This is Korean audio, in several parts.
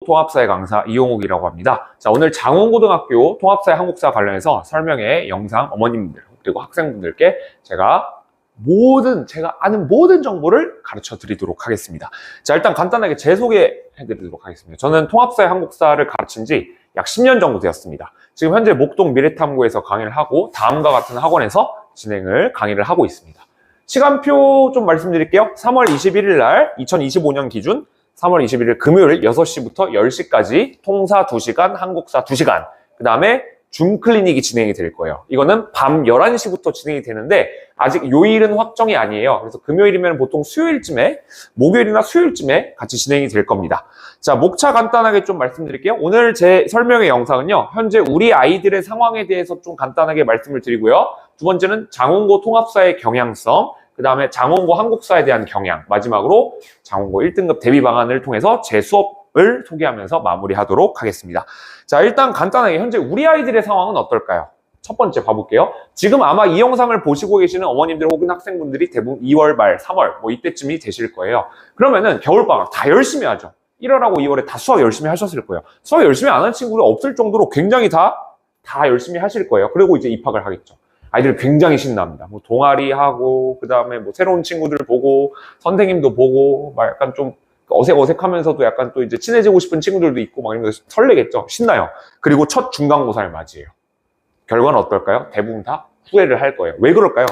통합사회 강사 이용욱이라고 합니다. 자, 오늘 장원고등학교 통합사회 한국사 관련해서 설명의 영상 어머님들 그리고 학생분들께 제가 아는 모든 정보를 가르쳐 드리도록 하겠습니다. 자, 일단 간단하게 제 소개해 드리도록 하겠습니다. 저는 통합사회 한국사를 가르친 지 약 10년 정도 되었습니다. 지금 현재 목동 미래탐구에서 강의를 하고 다음과 같은 학원에서 강의를 하고 있습니다. 시간표 좀 말씀드릴게요. 3월 21일 날 2025년 기준 3월 21일 금요일 6시부터 10시까지 통사 2시간, 한국사 2시간, 그 다음에 줌 클리닉이 진행이 될 거예요. 이거는 밤 11시부터 진행이 되는데 아직 요일은 확정이 아니에요. 그래서 금요일이면 보통 수요일쯤에, 목요일이나 수요일쯤에 같이 진행이 될 겁니다. 자, 목차 간단하게 좀 말씀드릴게요. 오늘 제 설명의 영상은요, 현재 우리 아이들의 상황에 대해서 좀 간단하게 말씀을 드리고요. 두 번째는 장원고 통합사의 경향성, 그 다음에 장원고 한국사에 대한 경향, 마지막으로 장원고 1등급 대비 방안을 통해서 제 수업을 소개하면서 마무리하도록 하겠습니다. 자, 일단 간단하게 현재 우리 아이들의 상황은 어떨까요? 첫 번째 봐볼게요. 지금 아마 이 영상을 보시고 계시는 어머님들 혹은 학생분들이 대부분 2월 말, 3월 뭐 이때쯤이 되실 거예요. 그러면은 겨울방학 다 열심히 하죠. 1월하고 2월에 다 수학 열심히 하셨을 거예요. 수학 열심히 안 하는 친구가 없을 정도로 굉장히 다 열심히 하실 거예요. 그리고 이제 입학을 하겠죠. 아이들이 굉장히 신납니다. 뭐 동아리 하고, 그 다음에 뭐 새로운 친구들 보고, 선생님도 보고, 막 약간 좀 어색하면서도 약간 또 이제 친해지고 싶은 친구들도 있고 막 이러면서 설레겠죠. 신나요. 그리고 첫 중간고사를 맞이해요. 결과는 어떨까요? 대부분 다 후회를 할 거예요. 왜 그럴까요?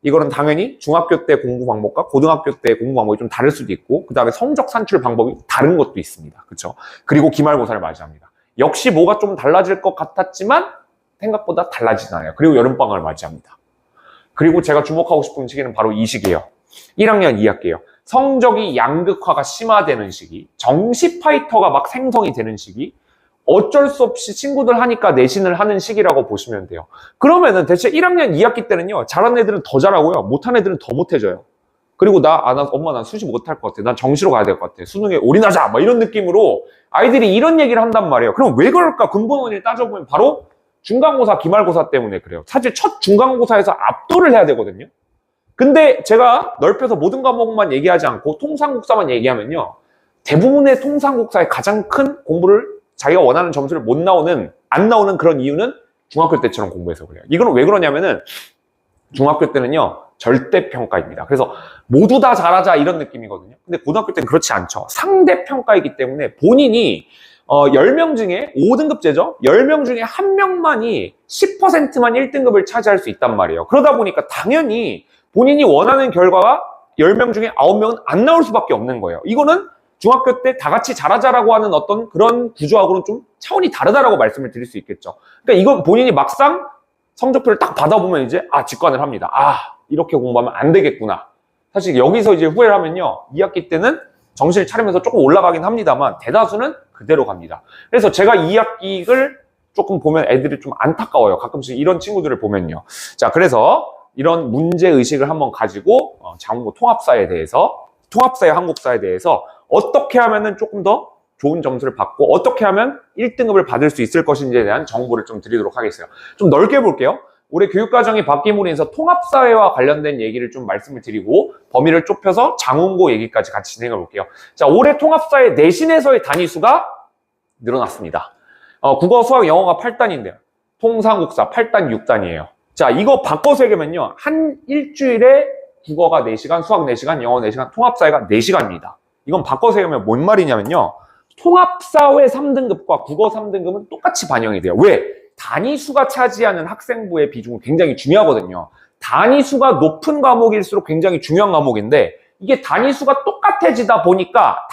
이거는 당연히 중학교 때 공부 방법과 고등학교 때 공부 방법이 좀 다를 수도 있고, 그 다음에 성적 산출 방법이 다른 것도 있습니다. 그렇죠? 그리고 기말고사를 맞이합니다. 역시 뭐가 좀 달라질 것 같았지만 생각보다 달라지지 않아요. 그리고 여름방학을 맞이합니다. 그리고 제가 주목하고 싶은 시기는 바로 이 시기예요. 1학년 2학기예요. 성적이 양극화가 심화되는 시기, 정시 파이터가 막 생성이 되는 시기, 어쩔 수 없이 친구들 하니까 내신을 하는 시기라고 보시면 돼요. 그러면은 대체 1학년 2학기 때는요, 잘하는 애들은 더 잘하고요, 못하는 애들은 더 못해져요. 그리고 엄마 난 수시 못할 것 같아. 난 정시로 가야 될 것 같아. 수능에 올인하자! 막 이런 느낌으로 아이들이 이런 얘기를 한단 말이에요. 그럼 왜 그럴까? 근본 원인을 따져보면 바로 중간고사, 기말고사 때문에 그래요. 사실 첫 중간고사에서 압도를 해야 되거든요. 근데 제가 넓혀서 모든 과목만 얘기하지 않고 통상국사만 얘기하면요, 대부분의 통상국사의 가장 큰 공부를 자기가 원하는 점수를 안 나오는 그런 이유는 중학교 때처럼 공부해서 그래요. 이건 왜 그러냐면은 중학교 때는요, 절대평가입니다. 그래서 모두 다 잘하자 이런 느낌이거든요. 근데 고등학교 때는 그렇지 않죠. 상대평가이기 때문에 본인이 10명 중에 5등급제죠. 10명 중에 1명만이 10%만 1등급을 차지할 수 있단 말이에요. 그러다 보니까 당연히 본인이 원하는 결과가 10명 중에 9명은 안 나올 수밖에 없는 거예요. 이거는 중학교 때 다 같이 잘하자라고 하는 어떤 그런 구조하고는 좀 차원이 다르다라고 말씀을 드릴 수 있겠죠. 그러니까 이건 본인이 막상 성적표를 딱 받아보면 이제 직관을 합니다. 이렇게 공부하면 안 되겠구나. 사실 여기서 이제 후회를 하면요, 2학기 때는 정신을 차리면서 조금 올라가긴 합니다만 대다수는 그대로 갑니다. 그래서 제가 2학기를 조금 보면 애들이 좀 안타까워요. 가끔씩 이런 친구들을 보면요. 자, 그래서 이런 문제의식을 한번 가지고 장원고 통합사에 대해서, 통합사회 한국사에 대해서 어떻게 하면은 조금 더 좋은 점수를 받고 어떻게 하면 1등급을 받을 수 있을 것인지에 대한 정보를 좀 드리도록 하겠어요. 좀 넓게 볼게요. 올해 교육과정이 바뀜으로 인해서 통합사회와 관련된 얘기를 좀 말씀을 드리고 범위를 좁혀서 장원고 얘기까지 같이 진행해 볼게요. 자, 올해 통합사회 내신에서의 단위수가 늘어났습니다. 국어, 수학, 영어가 8단인데요. 통상국사 8단, 6단이에요. 자, 이거 바꿔서 얘기하면요, 한 일주일에 국어가 4시간, 수학 4시간, 영어 4시간, 통합사회가 4시간입니다. 이건 바꿔서 얘기하면 뭔 말이냐면요, 통합사회 3등급과 국어 3등급은 똑같이 반영이 돼요. 왜? 단위수가 차지하는 학생부의 비중은 굉장히 중요하거든요. 단위수가 높은 과목일수록 굉장히 중요한 과목인데 이게 단위수가 똑같아지다 보니까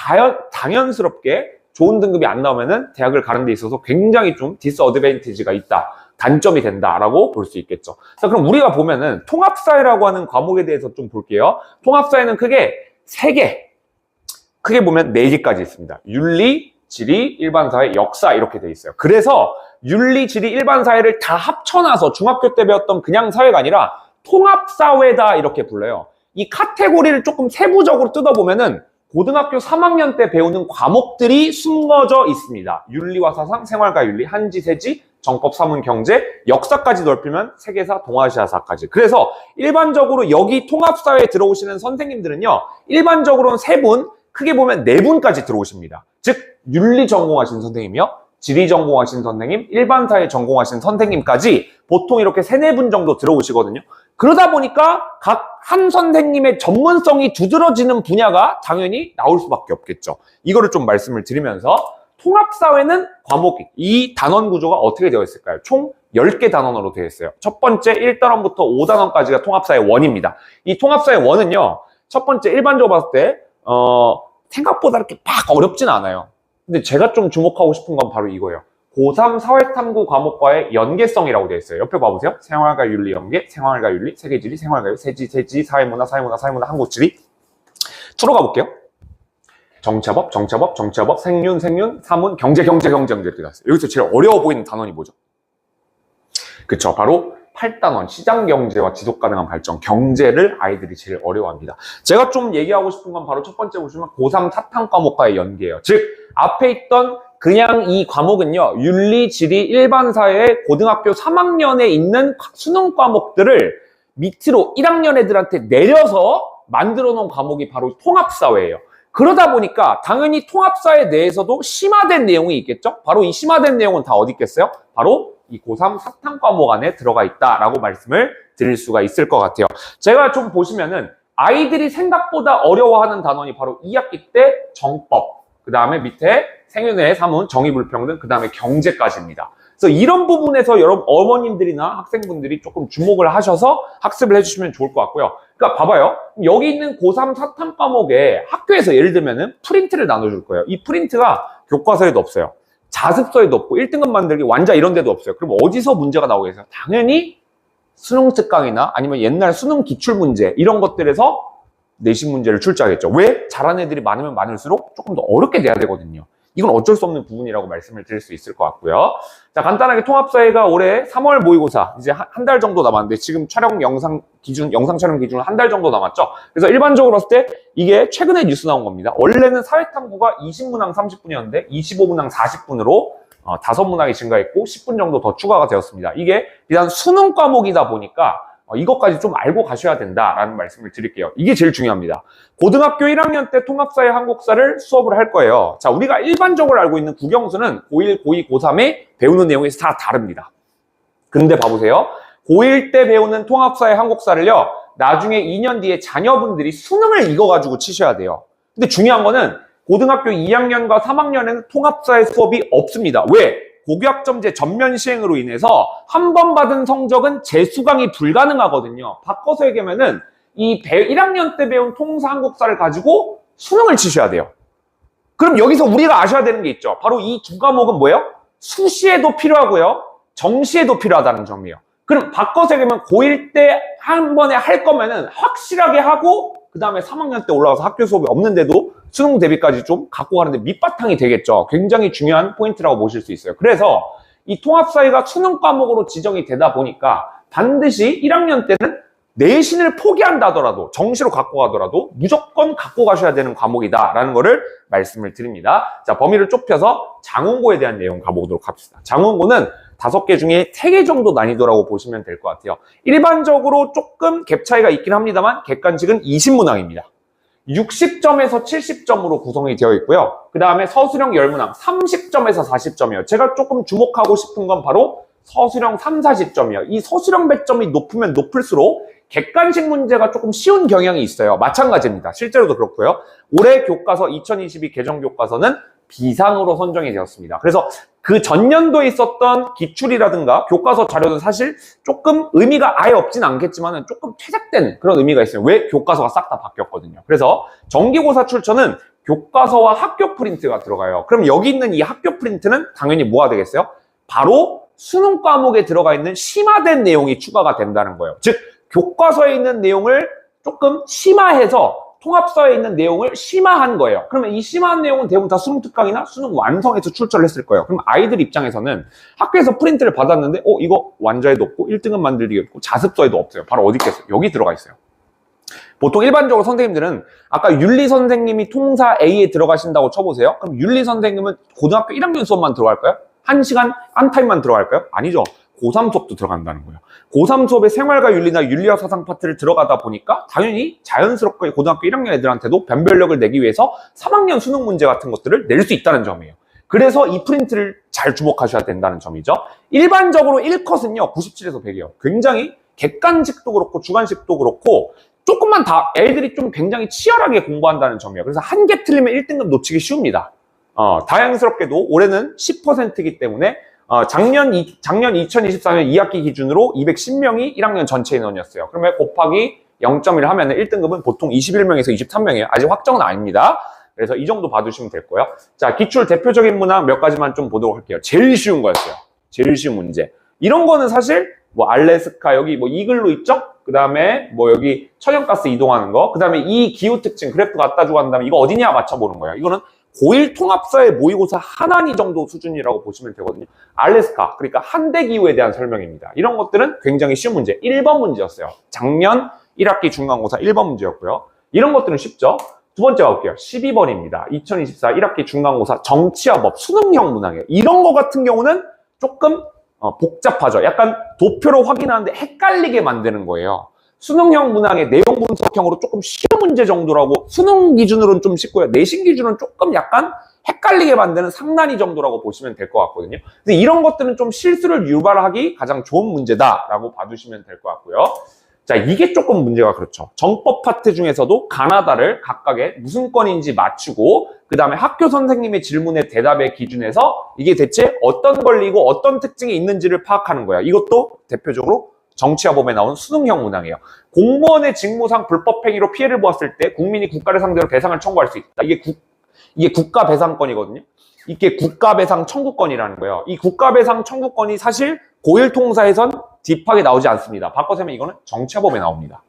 당연스럽게 좋은 등급이 안 나오면은 대학을 가는 데 있어서 굉장히 좀 디스어드밴티지가 있다, 단점이 된다라고 볼 수 있겠죠. 자, 그럼 우리가 보면은 통합사회라고 하는 과목에 대해서 좀 볼게요. 통합사회는 크게 3개, 크게 보면 4개까지 있습니다. 윤리, 지리, 일반사회, 역사 이렇게 돼 있어요. 그래서 윤리, 지리, 일반사회를 다 합쳐놔서 중학교 때 배웠던 그냥 사회가 아니라 통합사회다 이렇게 불러요. 이 카테고리를 조금 세부적으로 뜯어보면은 고등학교 3학년 때 배우는 과목들이 숨어져 있습니다. 윤리와 사상, 생활과 윤리, 한지, 세지, 정법, 사문, 경제, 역사까지 넓히면 세계사, 동아시아사까지. 그래서 일반적으로 여기 통합사회에 들어오시는 선생님들은요, 일반적으로는 3분, 크게 보면 4분까지 들어오십니다. 즉 윤리 전공하신 선생님이요, 지리 전공하신 선생님, 일반사회 전공하신 선생님까지 보통 이렇게 3, 4분 정도 들어오시거든요. 그러다 보니까 각 한 선생님의 전문성이 두드러지는 분야가 당연히 나올 수밖에 없겠죠. 이거를 좀 말씀을 드리면서 통합사회는 과목이, 이 단원 구조가 어떻게 되어 있을까요? 총 10개 단원으로 되어 있어요. 첫 번째 1단원부터 5단원까지가 통합사회 1입니다. 이 통합사회 1은요, 첫 번째 일반적으로 봤을 때 생각보다 이렇게 막 어렵진 않아요. 근데 제가 좀 주목하고 싶은 건 바로 이거예요. 고3 사회탐구 과목과의 연계성이라고 되어 있어요. 옆에 봐보세요. 생활과 윤리 연계, 생활과 윤리, 세계지리, 생활과 윤리, 세지, 사회문화, 한국지리. 투로 가볼게요. 정치법, 생윤, 사문, 경제 이렇게 나왔어요. 여기서 제일 어려워 보이는 단원이 뭐죠? 그쵸, 바로 8단원, 시장경제와 지속가능한 발전, 경제를 아이들이 제일 어려워합니다. 제가 좀 얘기하고 싶은 건 바로 첫 번째 보시면 고3 사탐 과목과의 연계예요. 즉, 앞에 있던 그냥 이 과목은요, 윤리, 지리, 일반사회, 고등학교 3학년에 있는 수능 과목들을 밑으로 1학년 애들한테 내려서 만들어 놓은 과목이 바로 통합사회예요. 그러다 보니까 당연히 통합사회 내에서도 심화된 내용이 있겠죠? 바로 이 심화된 내용은 다 어디 있겠어요? 바로 이 고3 사탐 과목 안에 들어가 있다라고 말씀을 드릴 수가 있을 것 같아요. 제가 좀 보시면은 아이들이 생각보다 어려워하는 단원이 바로 2학기 때 정법, 그 다음에 밑에 생윤회, 사문, 정의불평등, 그 다음에 경제까지입니다. 그래서 이런 부분에서 여러분 어머님들이나 학생분들이 조금 주목을 하셔서 학습을 해주시면 좋을 것 같고요. 그러니까 봐봐요. 여기 있는 고3 사탐 과목에 학교에서 예를 들면은 프린트를 나눠줄 거예요. 이 프린트가 교과서에도 없어요. 자습서에도 없고 1등급 만들기 완자 이런 데도 없어요. 그럼 어디서 문제가 나오겠어요? 당연히 수능 특강이나 아니면 옛날 수능 기출 문제 이런 것들에서 내신 문제를 출제하겠죠. 왜? 잘하는 애들이 많으면 많을수록 조금 더 어렵게 내야 되거든요. 이건 어쩔 수 없는 부분이라고 말씀을 드릴 수 있을 것 같고요. 자, 간단하게 통합사회가 올해 3월 모의고사 이제 한 달 정도 남았는데 지금 영상 촬영 기준은 한 달 정도 남았죠. 그래서 일반적으로 봤을 때 이게 최근에 뉴스 나온 겁니다. 원래는 사회탐구가 20문항 30분이었는데 25문항 40분으로 5문항이 증가했고 10분 정도 더 추가가 되었습니다. 이게 비단 수능 과목이다 보니까 이것까지 좀 알고 가셔야 된다라는 말씀을 드릴게요. 이게 제일 중요합니다. 고등학교 1학년 때 통합사회 한국사를 수업을 할 거예요. 자, 우리가 일반적으로 알고 있는 국영수는 고1, 고2, 고3에 배우는 내용이 다 다릅니다. 근데 봐보세요. 고1 때 배우는 통합사회 한국사를요, 나중에 2년 뒤에 자녀분들이 수능을 이거가지고 치셔야 돼요. 근데 중요한 거는 고등학교 2학년과 3학년에는 통합사회 수업이 없습니다. 왜? 고교학점제 전면 시행으로 인해서 한 번 받은 성적은 재수강이 불가능하거든요. 바꿔서 얘기하면은 이 1학년 때 배운 통사 한국사를 가지고 수능을 치셔야 돼요. 그럼 여기서 우리가 아셔야 되는 게 있죠. 바로 이 두 과목은 뭐예요? 수시에도 필요하고요, 정시에도 필요하다는 점이에요. 그럼 바꿔서 얘기하면 고1 때 한 번에 할 거면은 확실하게 하고 그 다음에 3학년 때 올라가서 학교 수업이 없는데도 수능 대비까지 좀 갖고 가는데 밑바탕이 되겠죠. 굉장히 중요한 포인트라고 보실 수 있어요. 그래서 이 통합사회가 수능 과목으로 지정이 되다 보니까 반드시 1학년 때는 내신을 포기한다더라도 정시로 갖고 가더라도 무조건 갖고 가셔야 되는 과목이다라는 거를 말씀을 드립니다. 자, 범위를 좁혀서 장원고에 대한 내용 가보도록 합시다. 장원고는 5개 중에 3개 정도 난이도라고 보시면 될 것 같아요. 일반적으로 조금 갭 차이가 있긴 합니다만 객관식은 20문항입니다. 60점에서 70점으로 구성이 되어 있고요. 그 다음에 서술형 10문항 30점에서 40점이에요. 제가 조금 주목하고 싶은 건 바로 서술형 3, 40점이에요. 이 서술형 배점이 높으면 높을수록 객관식 문제가 조금 쉬운 경향이 있어요. 마찬가지입니다. 실제로도 그렇고요. 올해 교과서 2022 개정 교과서는 비상으로 선정이 되었습니다. 그래서 그 전년도에 있었던 기출이라든가 교과서 자료는 사실 조금 의미가 아예 없진 않겠지만 조금 퇴색된 그런 의미가 있어요. 왜? 교과서가 싹 다 바뀌었거든요. 그래서 정기고사 출처는 교과서와 학교 프린트가 들어가요. 그럼 여기 있는 이 학교 프린트는 당연히 뭐가 되겠어요? 바로 수능 과목에 들어가 있는 심화된 내용이 추가가 된다는 거예요. 즉 교과서에 있는 내용을 조금 심화해서 통합서에 있는 내용을 심화한 거예요. 그러면 이 심화한 내용은 대부분 다 수능 특강이나 수능 완성에서 출제를 했을 거예요. 그럼 아이들 입장에서는 학교에서 프린트를 받았는데 이거 완자에도 없고 1등급 만들기도 없고 자습서에도 없어요. 바로 어디 있겠어요? 여기 들어가 있어요. 보통 일반적으로 선생님들은 아까 윤리 선생님이 통사 A에 들어가신다고 쳐보세요. 그럼 윤리 선생님은 고등학교 1학년 수업만 들어갈까요? 1시간 한 타임만 들어갈까요? 아니죠. 고3 수업도 들어간다는 거예요. 고3 수업에 생활과 윤리나 윤리학 사상 파트를 들어가다 보니까 당연히 자연스럽게 고등학교 1학년 애들한테도 변별력을 내기 위해서 3학년 수능 문제 같은 것들을 낼 수 있다는 점이에요. 그래서 이 프린트를 잘 주목하셔야 된다는 점이죠. 일반적으로 1컷은요 97에서 100이에요. 굉장히 객관식도 그렇고 주관식도 그렇고 조금만 다 애들이 좀 굉장히 치열하게 공부한다는 점이에요. 그래서 한 개 틀리면 1등급 놓치기 쉬웁니다. 다행스럽게도 올해는 10%이기 때문에 작년 2024년 2학기 기준으로 210명이 1학년 전체 인원이었어요. 그러면 곱하기 0.1 하면 1등급은 보통 21명에서 23명이에요. 아직 확정은 아닙니다. 그래서 이 정도 봐두시면 될 거예요. 자, 기출 대표적인 문항 몇 가지만 좀 보도록 할게요. 제일 쉬운 거였어요. 제일 쉬운 문제. 이런 거는 사실 뭐 알래스카 여기 뭐 이글루 있죠? 그 다음에 뭐 여기 천연가스 이동하는 거, 그 다음에 이 기후 특징 그래프 갖다 주고 한 다음에 이거 어디냐 맞춰보는 거예요. 이거는 고1 통합사회 모의고사 하나니 정도 수준이라고 보시면 되거든요. 알래스카, 그러니까 한대 기후에 대한 설명입니다. 이런 것들은 굉장히 쉬운 문제, 1번 문제였어요. 작년 1학기 중간고사 1번 문제였고요. 이런 것들은 쉽죠. 두 번째 가볼게요. 12번입니다. 2024 1학기 중간고사 정치화법 수능형 문항이에요. 이런 거 같은 경우는 조금 복잡하죠. 약간 도표로 확인하는데 헷갈리게 만드는 거예요. 수능형 문항의 내용 분석형으로 조금 쉬운 문제 정도라고 수능 기준으로는 좀 쉽고요. 내신 기준은 조금 약간 헷갈리게 만드는 상단위 정도라고 보시면 될 것 같거든요. 그래서 이런 것들은 좀 실수를 유발하기 가장 좋은 문제다라고 봐두시면 될 것 같고요. 자, 이게 조금 문제가 그렇죠. 정법 파트 중에서도 가나다를 각각의 무슨 건인지 맞추고 그 다음에 학교 선생님의 질문에 대답의 기준에서 이게 대체 어떤 권리고 어떤 특징이 있는지를 파악하는 거야. 이것도 대표적으로 정치화법에 나온 수능형 문항이에요. 공무원의 직무상 불법행위로 피해를 보았을 때 국민이 국가를 상대로 배상을 청구할 수 있다. 이게 국가배상권이거든요. 이게 국가배상 청구권이라는 거예요. 이 국가배상 청구권이 사실 고1 통사에선 딥하게 나오지 않습니다. 바꿔서 하면 이거는 정치화법에 나옵니다.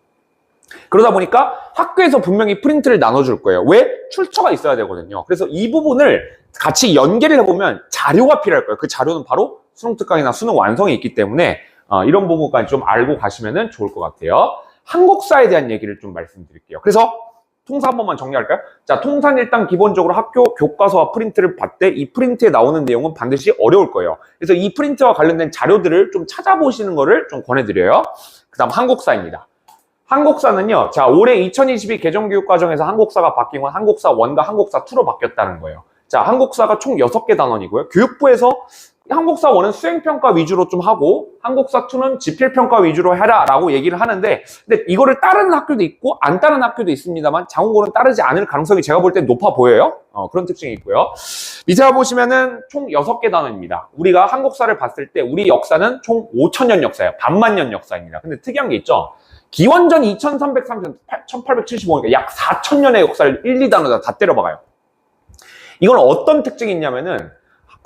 그러다 보니까 학교에서 분명히 프린트를 나눠줄 거예요. 왜? 출처가 있어야 되거든요. 그래서 이 부분을 같이 연계를 해보면 자료가 필요할 거예요. 그 자료는 바로 수능 특강이나 수능 완성에 있기 때문에 이런 부분까지 좀 알고 가시면 좋을 것 같아요. 한국사에 대한 얘기를 좀 말씀드릴게요. 그래서 통사 한 번만 정리할까요? 자, 통사는 일단 기본적으로 학교 교과서와 프린트를 봤대 이 프린트에 나오는 내용은 반드시 어려울 거예요. 그래서 이 프린트와 관련된 자료들을 좀 찾아보시는 거를 좀 권해드려요. 그 다음 한국사입니다. 한국사는요, 자, 올해 2022 개정교육과정에서 한국사가 바뀐 건 한국사 1과 한국사 2로 바뀌었다는 거예요. 자, 한국사가 총 6개 단원이고요. 교육부에서 한국사 1은 수행평가 위주로 좀 하고 한국사 2는 지필평가 위주로 해라 라고 얘기를 하는데 근데 이거를 따르는 학교도 있고 안 따르는 학교도 있습니다만 장원고는 따르지 않을 가능성이 제가 볼 때 높아 보여요. 그런 특징이 있고요. 밑에 보시면은 총 6개 단원입니다. 우리가 한국사를 봤을 때 우리 역사는 총 5,000년 역사예요. 반만년 역사입니다. 근데 특이한 게 있죠. 기원전 2330, 1875니까 약 4,000년의 역사를 1, 2단원에다 다 때려박아요. 이건 어떤 특징이 있냐면은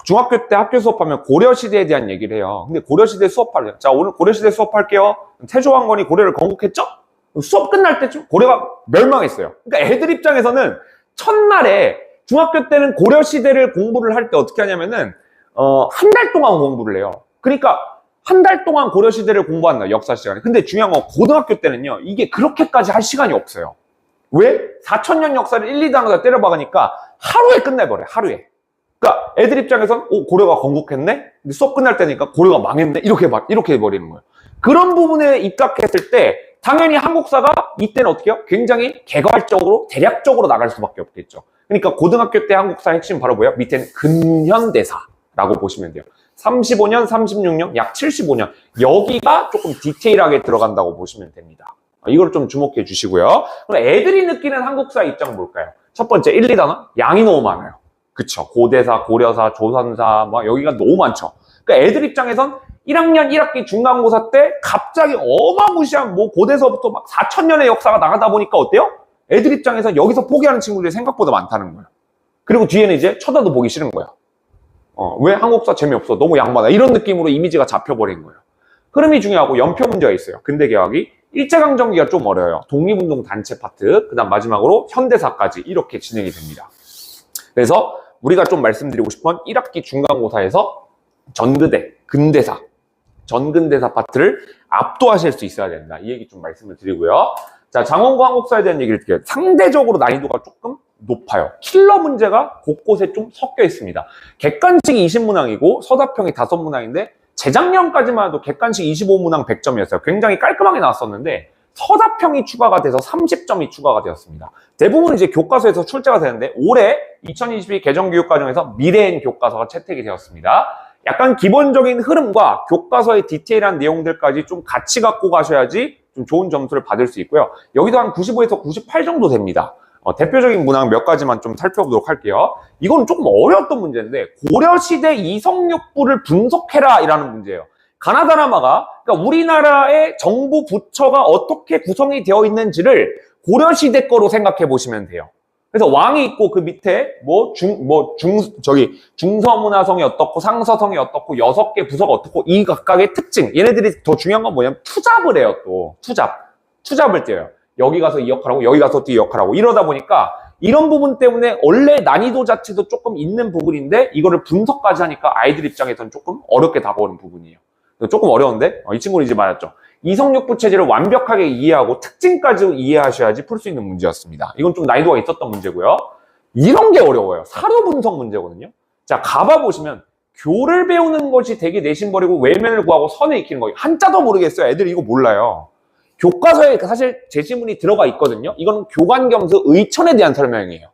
중학교 때 학교 수업하면 고려시대에 대한 얘기를 해요. 근데 고려시대 수업할래요. 자, 오늘 고려시대 수업할게요. 태조왕건이 고려를 건국했죠? 수업 끝날 때쯤 고려가 멸망했어요. 그러니까 애들 입장에서는 첫날에 중학교 때는 고려시대를 공부를 할 때 어떻게 하냐면은 한 달 동안 공부를 해요. 그러니까 한 달 동안 고려시대를 공부한다, 역사 시간에. 근데 중요한 건 고등학교 때는요, 이게 그렇게까지 할 시간이 없어요. 왜? 4,000년 역사를 1, 2단원에다 때려박으니까 하루에 끝내버려요, 하루에. 그러니까 애들 입장에서는 고려가 건국했네? 근데 수업 끝날 때니까 고려가 망했네? 이렇게 해버리는 거예요. 그런 부분에 입각했을 때 당연히 한국사가 이때는 어떻게 해요? 굉장히 개괄적으로 대략적으로 나갈 수밖에 없겠죠. 그러니까 고등학교 때 한국사의 핵심 바로 뭐예요? 밑에는 근현대사라고 보시면 돼요. 35년, 36년, 약 75년. 여기가 조금 디테일하게 들어간다고 보시면 됩니다. 이걸 좀 주목해 주시고요. 그럼 애들이 느끼는 한국사 입장은 뭘까요? 첫 번째, 1, 2단원? 양이 너무 많아요. 그쵸. 고대사, 고려사, 조선사, 막 여기가 너무 많죠. 그러니까 애들 입장에선 1학년 1학기 중간고사 때 갑자기 어마무시한 뭐 고대서부터 막 4,000년의 역사가 나가다 보니까 어때요? 애들 입장에서 여기서 포기하는 친구들이 생각보다 많다는 거예요. 그리고 뒤에는 이제 쳐다도 보기 싫은 거야. 왜 한국사 재미없어? 너무 양 많아. 이런 느낌으로 이미지가 잡혀버린 거예요. 흐름이 중요하고 연표 문제가 있어요. 근대개혁이. 일제강점기가 좀 어려워요. 독립운동 단체 파트, 그 다음 마지막으로 현대사까지 이렇게 진행이 됩니다. 그래서 우리가 좀 말씀드리고 싶은 1학기 중간고사에서 전근대, 근대사, 전근대사 파트를 압도하실 수 있어야 된다. 이 얘기 좀 말씀을 드리고요. 자, 장원고 한국사에 대한 얘기를 드릴게요. 상대적으로 난이도가 조금 높아요. 킬러 문제가 곳곳에 좀 섞여 있습니다. 객관식이 20문항이고 서사평이 5문항인데 재작년까지만 해도 객관식 25문항 100점이었어요. 굉장히 깔끔하게 나왔었는데 서사평이 추가가 돼서 30점이 추가가 되었습니다. 대부분 이제 교과서에서 출제가 되는데 올해 2022 개정교육과정에서 미래엔 교과서가 채택이 되었습니다. 약간 기본적인 흐름과 교과서의 디테일한 내용들까지 좀 같이 갖고 가셔야지 좀 좋은 점수를 받을 수 있고요. 여기도 한 95에서 98 정도 됩니다. 대표적인 문항 몇 가지만 좀 살펴보도록 할게요. 이건 조금 어려웠던 문제인데 고려시대 이성육부를 분석해라 이라는 문제예요. 가나다라마가 그러니까 우리나라의 정부 부처가 어떻게 구성이 되어 있는지를 고려시대 거로 생각해 보시면 돼요. 그래서 왕이 있고 그 밑에 중서문화성이 어떻고 상서성이 어떻고 6개 부서가 어떻고 이 각각의 특징. 얘네들이 더 중요한 건 뭐냐면 투잡을 해요. 또 투잡을 떼요. 여기 가서 이 역할하고 여기 가서 또 이 역할하고 이러다 보니까 이런 부분 때문에 원래 난이도 자체도 조금 있는 부분인데 이거를 분석까지 하니까 아이들 입장에서는 조금 어렵게 다가오는 부분이에요. 조금 어려운데 이 친구는 이제 맞았죠. 이성육부 체제를 완벽하게 이해하고 특징까지 이해하셔야지 풀 수 있는 문제였습니다. 이건 좀 난이도가 있었던 문제고요. 이런 게 어려워요. 사료 분석 문제거든요. 자, 가봐보시면 교를 배우는 것이 되게 내신 버리고 외면을 구하고 선을 익히는 거예요. 한자도 모르겠어요. 애들이 이거 몰라요. 교과서에 사실 제시문이 들어가 있거든요. 이거는 교관겸수 의천에 대한 설명이에요.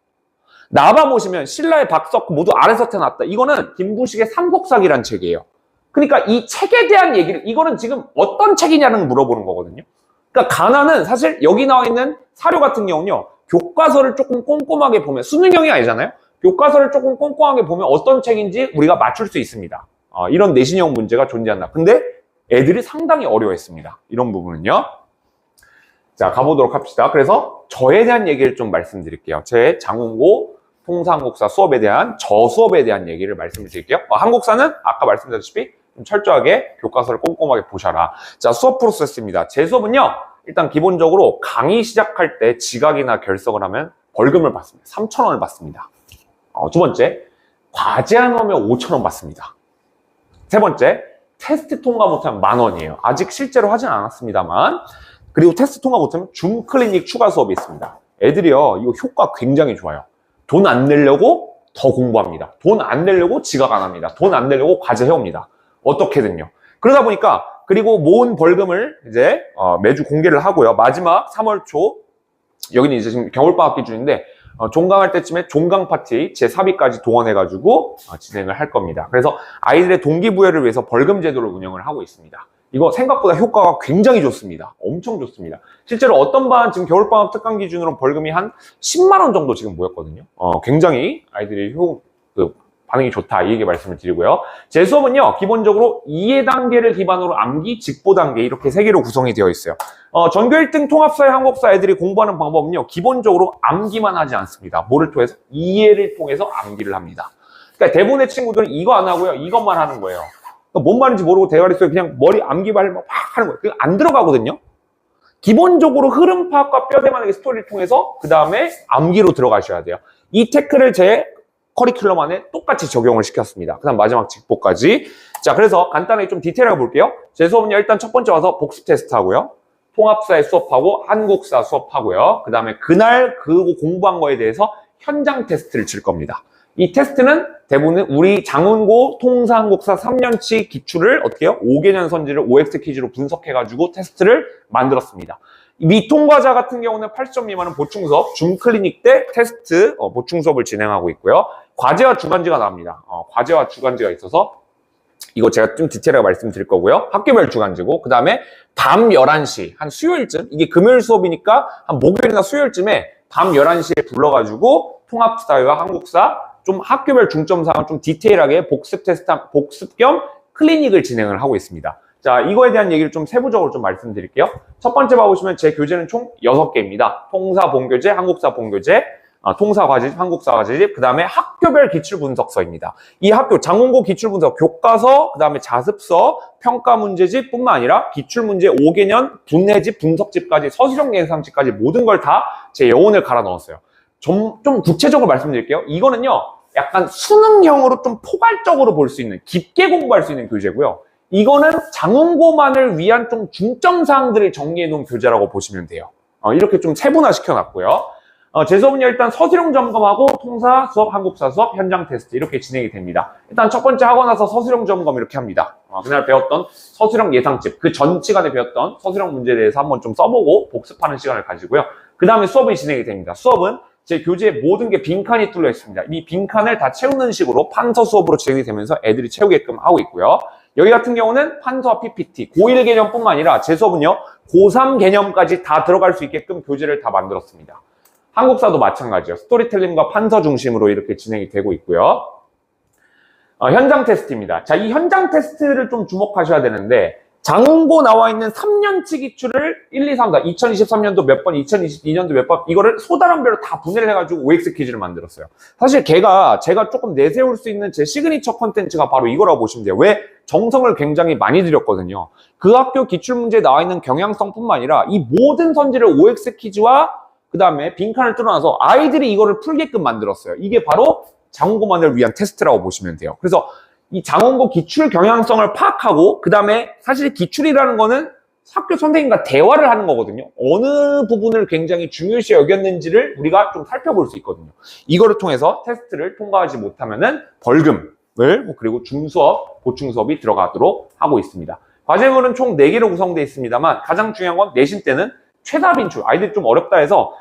나와보시면 신라의 박석 모두 아래서 태어났다. 이거는 김부식의 삼국사기란 책이에요. 그러니까 이 책에 대한 얘기를 이거는 지금 어떤 책이냐는 걸 물어보는 거거든요. 그러니까 가나는 사실 여기 나와 있는 사료 같은 경우는요. 교과서를 조금 꼼꼼하게 보면 수능형이 아니잖아요. 교과서를 조금 꼼꼼하게 보면 어떤 책인지 우리가 맞출 수 있습니다. 이런 내신형 문제가 존재한다. 근데 애들이 상당히 어려워했습니다. 이런 부분은요. 자, 가보도록 합시다. 그래서 저에 대한 얘기를 좀 말씀드릴게요. 제 장운고 통사한국사 수업에 대한 수업에 대한 얘기를 말씀드릴게요. 한국사는 아까 말씀드렸다시피 좀 철저하게 교과서를 꼼꼼하게 보셔라. 자, 수업 프로세스입니다. 제 수업은요. 일단 기본적으로 강의 시작할 때 지각이나 결석을 하면 벌금을 받습니다. 3,000원을 받습니다. 두 번째, 과제 안 오면 5,000원 받습니다. 세 번째, 테스트 통과 못하면 10,000원이에요. 아직 실제로 하진 않았습니다만. 그리고 테스트 통과 못하면 줌 클리닉 추가 수업이 있습니다. 애들이요, 이거 효과 굉장히 좋아요. 돈 안 내려고 더 공부합니다. 돈 안 내려고 지각 안 합니다. 돈 안 내려고 과제 해옵니다. 어떻게든요. 그러다 보니까 그리고 모은 벌금을 이제 매주 공개를 하고요. 마지막 3월 초 여기는 이제 지금 겨울방학 기준인데 종강할 때쯤에 종강 파티 제 사비까지 동원해가지고 진행을 할 겁니다. 그래서 아이들의 동기부여를 위해서 벌금 제도를 운영을 하고 있습니다. 이거 생각보다 효과가 굉장히 좋습니다. 엄청 좋습니다. 실제로 어떤 반 지금 겨울방학 특강 기준으로 벌금이 한 10만 원 정도 지금 모였거든요. 굉장히 아이들이 반응이 좋다 이 얘기 말씀을 드리고요. 제 수업은요 기본적으로 이해 단계를 기반으로 암기, 직보 단계 이렇게 3개로 구성이 되어 있어요. 전교 1등 통합사회 한국사 애들이 공부하는 방법은요 기본적으로 암기만 하지 않습니다. 뭐를 통해서? 이해를 통해서 암기를 합니다. 그러니까 대부분의 친구들은 이거 안 하고요 이것만 하는 거예요. 뭔 말인지 모르고 대가리 속에 그냥 머리 암기만 막 하는 거예요. 그게 안 들어가거든요. 기본적으로 흐름 파악과 뼈대만의 스토리를 통해서 그 다음에 암기로 들어가셔야 돼요. 이 태클을 제 커리큘럼 안에 똑같이 적용을 시켰습니다. 그 다음 마지막 직보까지. 자, 그래서 간단하게 좀 디테일하게 볼게요. 제 수업은요, 일단 첫 번째 와서 복습 테스트 하고요. 통합사회 수업하고 한국사 수업하고요. 그 다음에 그날 그 공부한 거에 대해서 현장 테스트를 칠 겁니다. 이 테스트는 대부분 우리 장운고 통사한국사 3년치 기출을 어떻게 해요? 5개년 선지를 OX 퀴즈로 분석해가지고 테스트를 만들었습니다. 미통과자 같은 경우는 80점 미만은 보충 수업, 줌클리닉 때 테스트 보충 수업을 진행하고 있고요. 과제와 주간지가 나옵니다. 과제와 주간지가 있어서 이거 제가 좀 디테일하게 말씀드릴 거고요. 학교별 주간지고 그 다음에 밤 11시 한 수요일쯤 이게 금요일 수업이니까 한 목요일이나 수요일쯤에 밤 11시에 불러가지고 통합사회와 한국사 좀 학교별 중점 사항을 좀 디테일하게 복습 테스트, 복습 겸 클리닉을 진행을 하고 있습니다. 자, 이거에 대한 얘기를 좀 세부적으로 좀 말씀드릴게요. 첫 번째 봐보시면 제 교재는 총 6개입니다. 통사 본교재, 한국사 본교재, 통사 과제집, 한국사 과제집, 그 다음에 학교별 기출분석서입니다. 이 학교 장운고 기출분석 교과서, 그 다음에 자습서, 평가 문제집 뿐만 아니라 기출문제 5개년, 분해집, 분석집까지 서술형 예상집까지 모든 걸 다 제 여운을 갈아 넣었어요. 좀 구체적으로 말씀드릴게요. 이거는요, 약간 수능형으로 좀 포괄적으로 볼 수 있는, 깊게 공부할 수 있는 교재고요. 이거는 장운고만을 위한 좀 중점 사항들을 정리해 놓은 교재라고 보시면 돼요. 이렇게 좀 세분화 시켜놨고요. 제 수업은요, 일단 서술형 점검하고 통사 수업, 한국사 수업, 현장 테스트 이렇게 진행이 됩니다. 일단 첫 번째 하고 나서 서술형 점검 이렇게 합니다. 그날 배웠던 서술형 예상집, 그 전 시간에 배웠던 서술형 문제에 대해서 한번 좀 써보고 복습하는 시간을 가지고요. 그 다음에 수업이 진행이 됩니다. 수업은 제 교재에 모든 게 빈칸이 뚫려 있습니다. 이 빈칸을 다 채우는 식으로 판서 수업으로 진행이 되면서 애들이 채우게끔 하고 있고요. 여기 같은 경우는 판서와 PPT, 고1 개념뿐만 아니라 제 수업은요, 고3 개념까지 다 들어갈 수 있게끔 교재를 다 만들었습니다. 한국사도 마찬가지예요. 스토리텔링과 판서 중심으로 이렇게 진행이 되고 있고요. 현장 테스트입니다. 자, 이 현장 테스트를 좀 주목하셔야 되는데, 장원고 나와 있는 3년치 기출을 1, 2, 3, 4, 2023년도 몇 번, 2022년도 몇 번, 이거를 소단원별로 다 분해를 해가지고 OX 퀴즈를 만들었어요. 사실 제가 조금 내세울 수 있는 제 시그니처 컨텐츠가 바로 이거라고 보시면 돼요. 왜? 정성을 굉장히 많이 들였거든요. 그 학교 기출문제에 나와 있는 경향성뿐만 아니라 이 모든 선지를 OX 퀴즈와 그 다음에 빈칸을 뚫어놔서 아이들이 이거를 풀게끔 만들었어요. 이게 바로 장원고만을 위한 테스트라고 보시면 돼요. 그래서 이 장원고 기출 경향성을 파악하고 그 다음에 사실 기출이라는 거는 학교 선생님과 대화를 하는 거거든요. 어느 부분을 굉장히 중요시 여겼는지를 우리가 좀 살펴볼 수 있거든요. 이거를 통해서 테스트를 통과하지 못하면은 벌금을 그리고 중수업, 보충수업이 들어가도록 하고 있습니다. 과제물은 총 4개로 구성되어 있습니다만 가장 중요한 건 내신 때는 최다 빈출, 아이들이 좀 어렵다 해서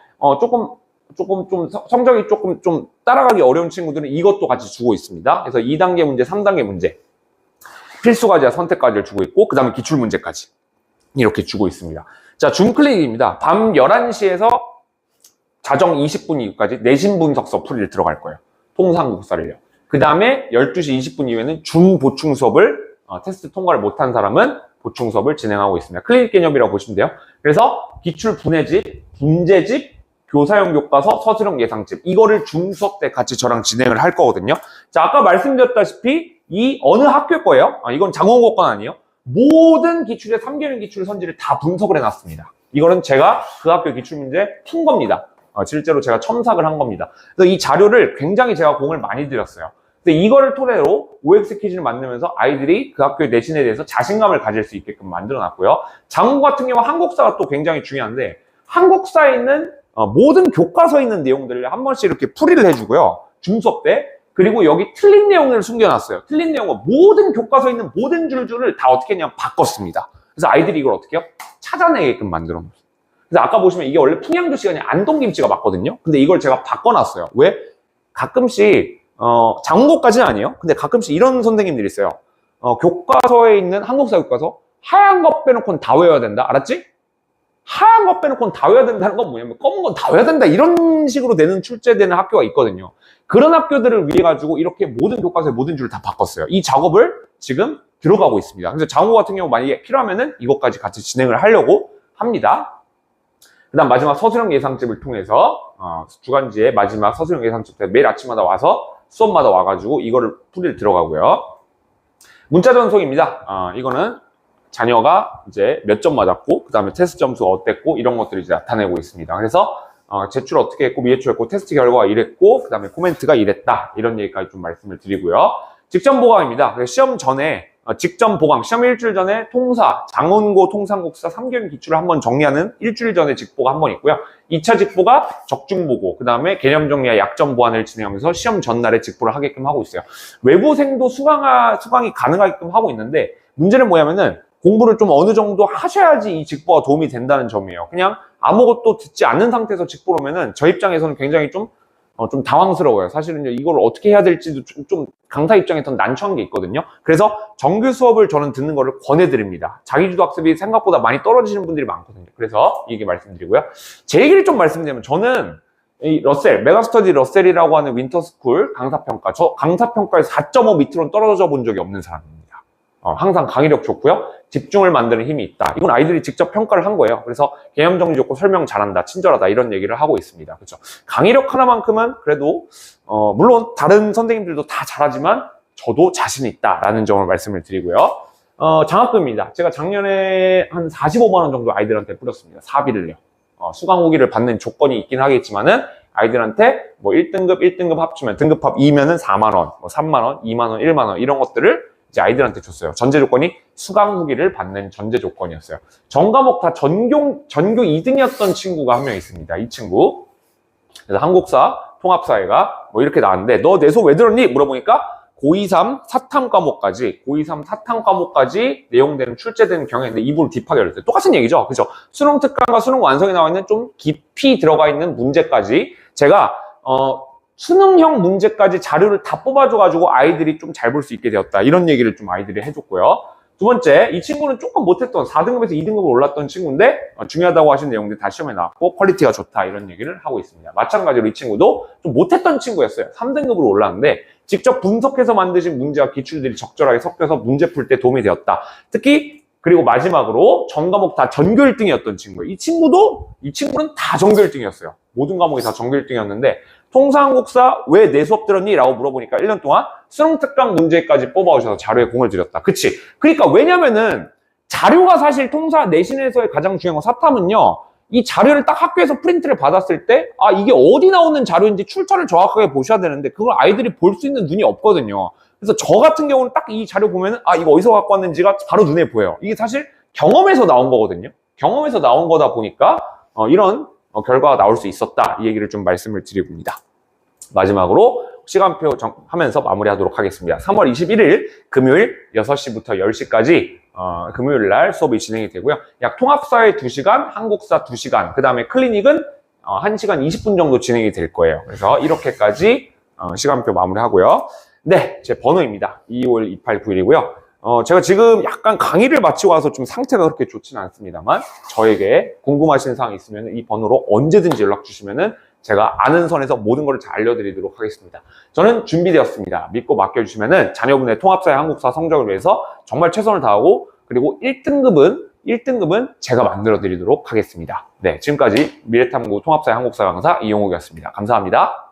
성적이 좀 따라가기 어려운 친구들은 이것도 같이 주고 있습니다. 그래서 2단계 문제, 3단계 문제, 필수과제와 선택과제를 주고 있고, 그 다음에 기출문제까지 이렇게 주고 있습니다. 자, 줌클릭입니다. 밤 11시에서 자정 20분 이후까지 내신 분석서 풀이를 들어갈 거예요. 통상국사를요. 그 다음에 12시 20분 이후에는 줌 보충 수업을, 테스트 통과를 못한 사람은 보충 수업을 진행하고 있습니다. 클리닉 개념이라고 보시면 돼요. 그래서 기출 분해집, 문제집, 교사용 교과서, 서술형 예상집, 이거를 중수업 때 같이 저랑 진행을 할 거거든요. 자, 아까 말씀드렸다시피 이 어느 학교 거예요? 이건 장원고 건 아니에요. 모든 기출의 3개년 기출 선지를 다 분석을 해놨습니다. 이거는 제가 그 학교 기출문제 푼 겁니다. 실제로 제가 첨삭을 한 겁니다. 그래서 이 자료를 굉장히 제가 공을 많이 들였어요. 근데 이거를 토대로 OX 퀴즈를 만들면서 아이들이 그 학교의 내신에 대해서 자신감을 가질 수 있게끔 만들어놨고요. 장원고 같은 경우 한국사가 또 굉장히 중요한데, 한국사에 있는 모든 교과서에 있는 내용들을 한 번씩 이렇게 풀이를 해주고요. 중수업 때. 그리고 여기 틀린 내용을 숨겨놨어요. 틀린 내용은 모든 교과서에 있는 모든 줄줄을 다 어떻게 했냐면 바꿨습니다. 그래서 아이들이 이걸 어떻게 해요? 찾아내게끔 만들어 놓습니다. 그래서 아까 보시면 이게 원래 풍양조 시간에 안동김치가 맞거든요. 근데 이걸 제가 바꿔놨어요. 왜? 가끔씩 장원고까지는 아니에요. 근데 가끔씩 이런 선생님들이 있어요. 교과서에 있는 한국사 교과서 하얀 것 빼놓고는 다 외워야 된다. 알았지? 하얀 것 빼놓고는 다 외워야 된다는 건 뭐냐면 검은 건 다 외워야 된다, 이런 식으로 내는 출제되는 학교가 있거든요. 그런 학교들을 위해 가지고 이렇게 모든 교과서의 모든 줄을 다 바꿨어요. 이 작업을 지금 들어가고 있습니다. 그래서 장호 같은 경우 만약에 필요하면은 이것까지 같이 진행을 하려고 합니다. 그 다음 마지막 서술형 예상집을 통해서 주간지의 마지막 서술형 예상집 때 매일 아침마다 와서 수업마다 와가지고 이거를 풀이를 들어가고요. 문자 전송입니다. 이거는 자녀가 이제 몇 점 맞았고, 그 다음에 테스트 점수가 어땠고, 이런 것들이 이제 나타내고 있습니다. 그래서 제출 어떻게 했고, 미제출했고, 테스트 결과가 이랬고, 그 다음에 코멘트가 이랬다, 이런 얘기까지 좀 말씀을 드리고요. 직전 보강입니다. 시험 전에 직전 보강, 시험 일주일 전에 통사, 장원고, 통상국사 3개년 기출을 한번 정리하는 일주일 전에 직보가 한 번 있고요. 2차 직보가 적중보고, 그 다음에 개념 정리와 약점 보완을 진행하면서 시험 전날에 직보를 하게끔 하고 있어요. 외부생도 수강이 가능하게끔 하고 있는데, 문제는 뭐냐면은 공부를 좀 어느 정도 하셔야지 이 직보가 도움이 된다는 점이에요. 그냥 아무것도 듣지 않는 상태에서 직보를 오면은 저 입장에서는 굉장히 좀 당황스러워요. 사실은 이걸 어떻게 해야 될지도 좀 강사 입장에서는 난처한 게 있거든요. 그래서 정규 수업을 저는 듣는 거를 권해드립니다. 자기주도 학습이 생각보다 많이 떨어지시는 분들이 많거든요. 그래서 이게 말씀드리고요. 제 얘기를 좀 말씀드리면, 저는 이 메가스터디 러셀이라고 하는 윈터스쿨 강사평가, 저 강사평가에서 4.5 밑으로는 떨어져 본 적이 없는 사람입니다. 항상 강의력 좋고요. 집중을 만드는 힘이 있다. 이건 아이들이 직접 평가를 한 거예요. 그래서 개념 정리 좋고 설명 잘한다, 친절하다, 이런 얘기를 하고 있습니다. 그렇죠? 강의력 하나만큼은 그래도 물론 다른 선생님들도 다 잘하지만 저도 자신 있다라는 점을 말씀을 드리고요. 장학금입니다. 제가 작년에 한 45만 원 정도 아이들한테 뿌렸습니다. 사비를요. 수강 후기를 받는 조건이 있긴 하겠지만은 아이들한테 뭐 1등급, 1등급 합치면 등급합 2면은 4만 원, 뭐 3만 원, 2만 원, 1만 원, 이런 것들을 이제 아이들한테 줬어요. 전제 조건이 수강 후기를 받는 전제 조건이었어요. 전 과목 다 전교 2등이었던 친구가 한 명 있습니다. 이 친구. 그래서 한국사, 통합사회가 뭐 이렇게 나왔는데, 너 내 수업 왜 들었니? 물어보니까 고2, 3 사탐 과목까지 내용되는 출제되는 경향인데 이 부분을 딥하게 열었어요. 똑같은 얘기죠. 그죠? 수능 특강과 수능 완성에 나와 있는 좀 깊이 들어가 있는 문제까지 제가 수능형 문제까지 자료를 다 뽑아줘가지고 아이들이 좀 잘 볼 수 있게 되었다. 이런 얘기를 좀 아이들이 해줬고요. 두 번째, 이 친구는 조금 못했던 4등급에서 2등급으로 올랐던 친구인데 중요하다고 하신 내용들이 다 시험에 나왔고 퀄리티가 좋다 이런 얘기를 하고 있습니다. 마찬가지로 이 친구도 좀 못했던 친구였어요. 3등급으로 올랐는데 직접 분석해서 만드신 문제와 기출들이 적절하게 섞여서 문제 풀 때 도움이 되었다. 특히 그리고 마지막으로 전 과목 다 전교 1등이었던 친구예요. 이 친구는 다 전교 1등이었어요. 모든 과목이 다 전교 1등이었는데 통사 한국사 왜 내 수업 들었니? 라고 물어보니까 1년 동안 수능 특강 문제까지 뽑아오셔서 자료에 공을 들였다. 그치? 그러니까 왜냐면은 자료가 사실 통사 내신에서의 가장 중요한 건 사탐은요. 이 자료를 딱 학교에서 프린트를 받았을 때 이게 어디 나오는 자료인지 출처를 정확하게 보셔야 되는데 그걸 아이들이 볼 수 있는 눈이 없거든요. 그래서 저 같은 경우는 딱 이 자료 보면은 이거 어디서 갖고 왔는지가 바로 눈에 보여요. 이게 사실 경험에서 나온 거거든요. 경험에서 나온 거다 보니까 이런 결과가 나올 수 있었다. 이 얘기를 좀 말씀을 드립니다. 마지막으로 시간표 하면서 마무리하도록 하겠습니다. 3월 21일 금요일 6시부터 10시까지 금요일 날 수업이 진행이 되고요. 약 통합사회 2시간, 한국사 2시간, 그 다음에 클리닉은 1시간 20분 정도 진행이 될 거예요. 그래서 이렇게까지 시간표 마무리하고요. 네, 제 번호입니다. 2512891이고요. 제가 지금 약간 강의를 마치고 와서 좀 상태가 그렇게 좋지는 않습니다만 저에게 궁금하신 사항 있으면 이 번호로 언제든지 연락 주시면은 제가 아는 선에서 모든 걸 잘 알려드리도록 하겠습니다. 저는 준비되었습니다. 믿고 맡겨주시면은 자녀분의 통합사회 한국사 성적을 위해서 정말 최선을 다하고 그리고 1등급은 제가 만들어 드리도록 하겠습니다. 네, 지금까지 미래탐구 통합사회 한국사 강사 이용욱이었습니다. 감사합니다.